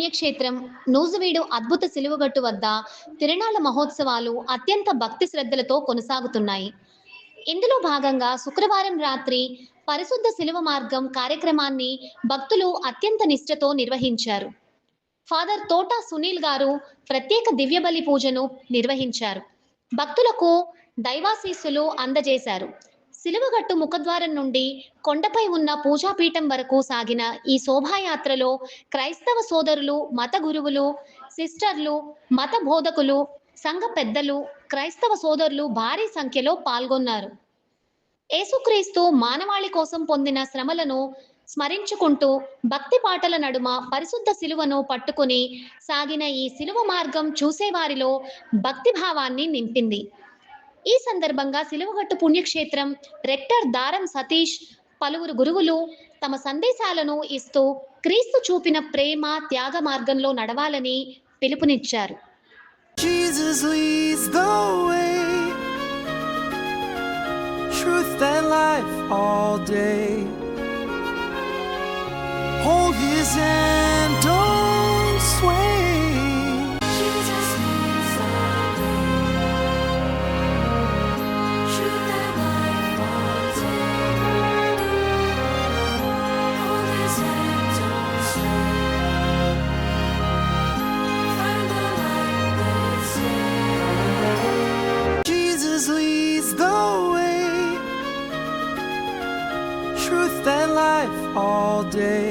పుణ్యక్షేత్రం నూజివీడు అద్భుత సిలువగట్టు వద్ద తిరునాళ్ల మహోత్సవాలు అత్యంత భక్తి శ్రద్ధలతో కొనసాగుతున్నాయి. ఇందులో భాగంగా శుక్రవారం రాత్రి పరిశుద్ధ శిలువ మార్గం కార్యక్రమాన్ని భక్తులు అత్యంత నిష్ఠతో నిర్వహించారు. ఫాదర్ తోట సునీల్ గారు ప్రత్యేక దివ్యబలి పూజను నిర్వహించారు. భక్తులకు దైవాశీస్సులు అందజేశారు. సిలువగట్టు ముఖద్వారం నుండి కొండపై ఉన్న పూజాపీఠం వరకు సాగిన ఈ శోభాయాత్రలో క్రైస్తవ సోదరులు, మత గురువులు, సిస్టర్లు, మత బోధకులు, సంఘ పెద్దలు, క్రైస్తవ సోదరులు భారీ సంఖ్యలో పాల్గొన్నారు. యేసుక్రీస్తు మానవాళి కోసం పొందిన శ్రమలను స్మరించుకుంటూ భక్తి పాటల నడుమ పరిశుద్ధ శిలువను పట్టుకుని సాగిన ఈ శిలువ మార్గం చూసేవారిలో భక్తి భావాన్ని నింపింది. ఈ సందర్భంగా సిలువగట్టు పుణ్యక్షేత్రం రెక్టర్ దారం సతీష్, పలువురు గురువులు తమ సందేశాలను ఇస్తూ క్రీస్తు చూపిన ప్రేమ, త్యాగ మార్గంలో నడవాలని పిలుపునిచ్చారు. Jesus leads the way, truth and life all day. Hold his hand, don't sway. Jesus leads the way, truth and life all day. Hold his hand, don't sway. Find the light within. Jesus leads the way, truth and life all day.